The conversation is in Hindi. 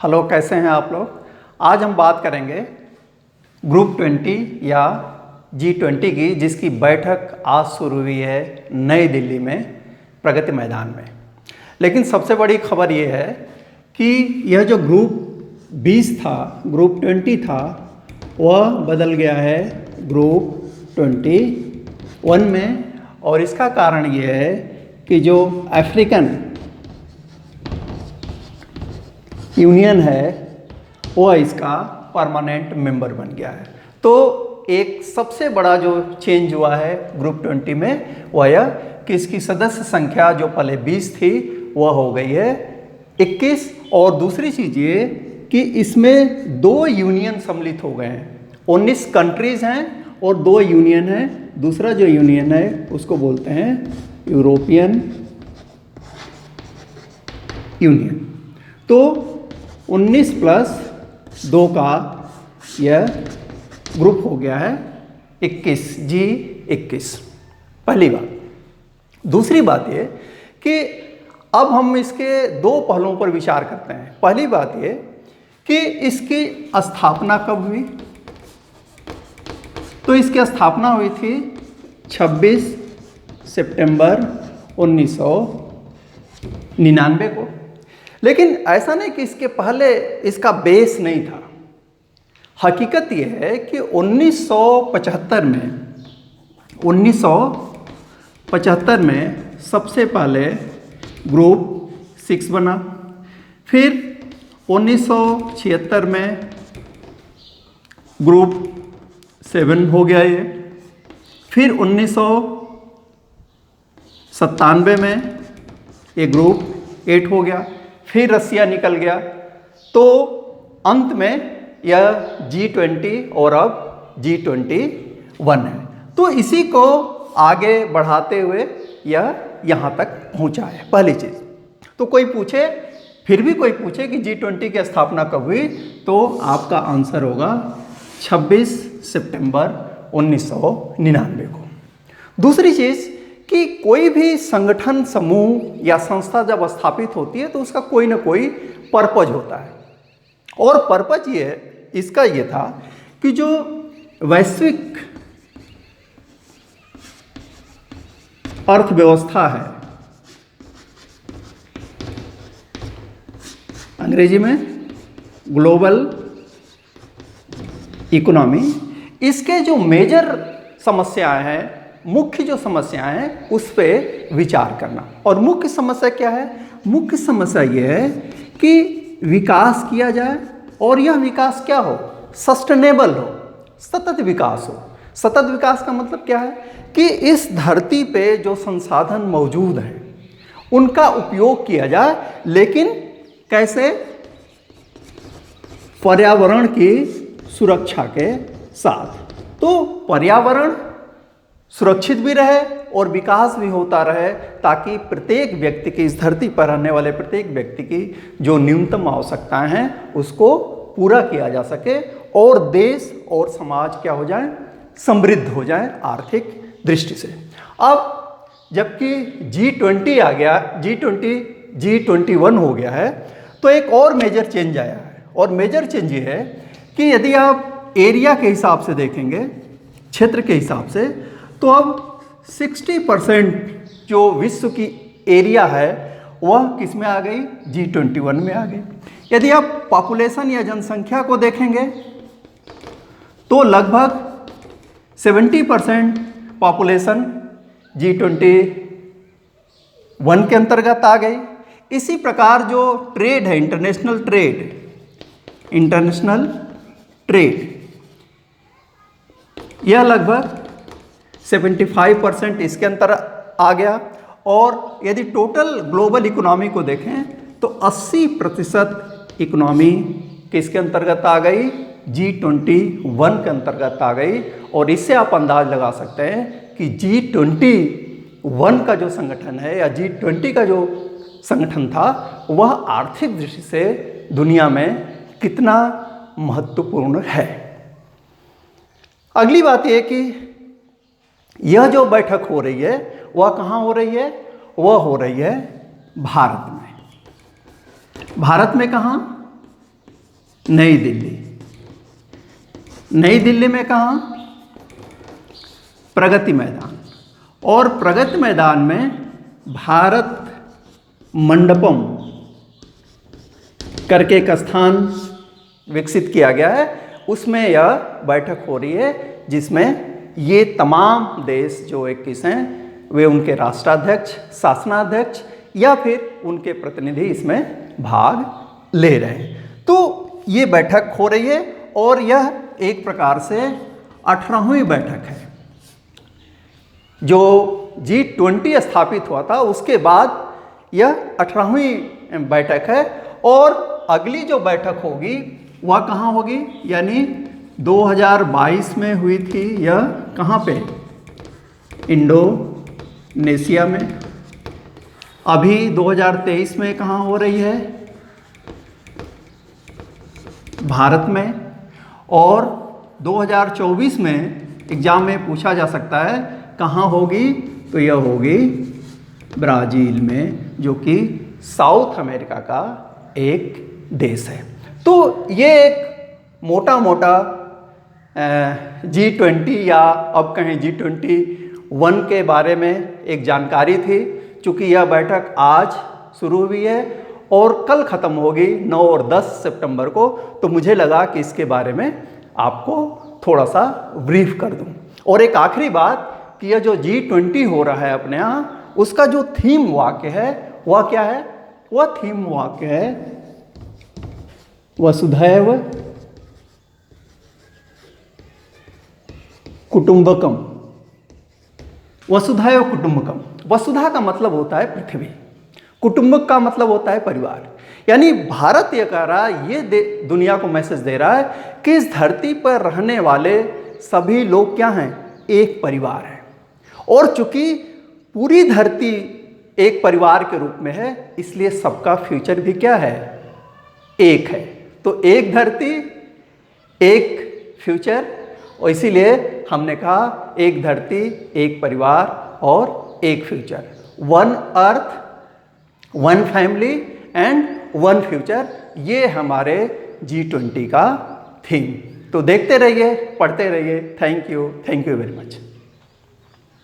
हेलो, कैसे हैं आप लोग। आज हम बात करेंगे ग्रुप 20 या G20 की, जिसकी बैठक आज शुरू हुई है नई दिल्ली में प्रगति मैदान में। लेकिन सबसे बड़ी खबर ये है कि यह जो ग्रुप 20 था, ग्रुप 20 था, वह बदल गया है ग्रुप 21 में। और इसका कारण ये है कि जो अफ्रीकन यूनियन है वह इसका परमानेंट मेंबर बन गया है। तो एक सबसे बड़ा जो चेंज हुआ है ग्रुप 20 में वह यह कि इसकी सदस्य संख्या जो पहले 20 थी वह हो गई है 21। और दूसरी चीज़ ये कि इसमें 2 यूनियन सम्मिलित हो गए हैं। 19 कंट्रीज़ हैं और 2 यूनियन हैं। दूसरा जो यूनियन है उसको बोलते हैं यूरोपियन यूनियन। तो 19 + 2 का यह ग्रुप हो गया है 21, G21। पहली बात। दूसरी बात ये कि अब हम इसके 2 पहलुओं पर विचार करते हैं। पहली बात ये कि इसकी स्थापना कब हुई। तो इसकी स्थापना हुई थी 26 सितंबर 1999 को। लेकिन ऐसा नहीं कि इसके पहले इसका बेस नहीं था। हकीकत यह है कि 1975 में सबसे पहले ग्रुप 6 बना। फिर 1976 में ग्रुप 7 हो गया ये। फिर 1997 में ये ग्रुप 8 हो गया। फिर रसिया निकल गया। तो अंत में यह G20 और अब G21 है। तो इसी को आगे बढ़ाते हुए यह यहाँ तक पहुँचा है। पहली चीज़। तो कोई पूछे, फिर भी कोई पूछे कि G20 की स्थापना कब हुई, तो आपका आंसर होगा 26 सितंबर 1999 को। दूसरी चीज़ कि कोई भी संगठन, समूह या संस्था जब स्थापित होती है तो उसका कोई ना कोई पर्पज होता है। और पर्पज इसका ये था कि जो वैश्विक अर्थव्यवस्था है, अंग्रेजी में ग्लोबल इकोनॉमी, इसके जो मेजर समस्याएं हैं, मुख्य जो समस्याएं हैं, उस पर विचार करना। और मुख्य समस्या क्या है? मुख्य समस्या यह है कि विकास किया जाए और यह विकास क्या हो? सस्टेनेबल हो, सतत विकास हो। सतत विकास का मतलब क्या है? कि इस धरती पे जो संसाधन मौजूद हैं उनका उपयोग किया जाए, लेकिन कैसे? पर्यावरण की सुरक्षा के साथ। तो पर्यावरण सुरक्षित भी रहे और विकास भी होता रहे, ताकि प्रत्येक व्यक्ति की, इस धरती पर रहने वाले प्रत्येक व्यक्ति की जो न्यूनतम आवश्यकताएं हैं उसको पूरा किया जा सके और देश और समाज क्या हो जाए? समृद्ध हो जाए आर्थिक दृष्टि से। अब जबकि G20 आ गया, G21 हो गया है, तो एक और मेजर चेंज आया है। और मेजर चेंज ये है कि यदि आप एरिया के हिसाब से देखेंगे, क्षेत्र के हिसाब से, तो अब 60% जो विश्व की एरिया है वह किस में आ गई? G21 में आ गई। यदि आप पॉपुलेशन या जनसंख्या को देखेंगे तो लगभग 70% पॉपुलेशन G21 के अंतर्गत आ गई। इसी प्रकार जो ट्रेड है, इंटरनेशनल ट्रेड, यह लगभग 75% इसके अंतर आ गया। और यदि टोटल ग्लोबल इकोनॉमी को देखें तो 80% इकोनॉमी किसके अंतर्गत आ गई? G21 के अंतर्गत आ गई। और इससे आप अंदाज लगा सकते हैं कि G21 का जो संगठन है या G20 का जो संगठन था वह आर्थिक दृष्टि से दुनिया में कितना महत्वपूर्ण है। अगली बात यह कि यह जो बैठक हो रही है वह कहाँ हो रही है? वह हो रही है भारत में। भारत में कहाँ? नई दिल्ली। नई दिल्ली में कहाँ? प्रगति मैदान। और प्रगति मैदान में भारत मंडपम करके एक स्थान विकसित किया गया है, उसमें यह बैठक हो रही है जिसमें ये तमाम देश जो 21 हैं वे उनके राष्ट्राध्यक्ष, शासनाध्यक्ष या फिर उनके प्रतिनिधि इसमें भाग ले रहे हैं। तो ये बैठक हो रही है और यह एक प्रकार से 18वीं बैठक है। जो G20 स्थापित हुआ था उसके बाद यह 18वीं बैठक है और अगली जो बैठक होगी वह कहाँ होगी? यानी 2022 में हुई थी यह कहाँ पे? इंडोनेशिया में। अभी 2023 में कहाँ हो रही है? भारत में। और 2024 में एग्जाम में पूछा जा सकता है कहाँ होगी? तो यह होगी ब्राज़ील में, जो कि साउथ अमेरिका का एक देश है। तो ये एक मोटा मोटा G20 या अब कहें G21 के बारे में एक जानकारी थी। चूँकि यह बैठक आज शुरू हुई है और कल ख़त्म होगी 9 और 10 सितंबर को, तो मुझे लगा कि इसके बारे में आपको थोड़ा सा ब्रीफ कर दूं। और एक आखिरी बात कि यह जो G20 हो रहा है अपने यहाँ, उसका जो थीम वाक्य है वह क्या है? वह थीम वाक्य है वसुधैव कुटुंबकम। वसुधैव कुटुंबकम। वसुधा का मतलब होता है पृथ्वी, कुटुंबक का मतलब होता है परिवार। यानी भारत ये कह रहा है, ये दुनिया को मैसेज दे रहा है कि इस धरती पर रहने वाले सभी लोग क्या हैं? एक परिवार है। और चूंकि पूरी धरती एक परिवार के रूप में है, इसलिए सबका फ्यूचर भी क्या है? एक है। तो एक धरती, एक फ्यूचर, और इसीलिए हमने कहा एक धरती, एक परिवार और एक future. One earth, one family and one future, ये हमारे G20 का थीम। तो देखते रहिए, पढ़ते रहिए। Thank you very much.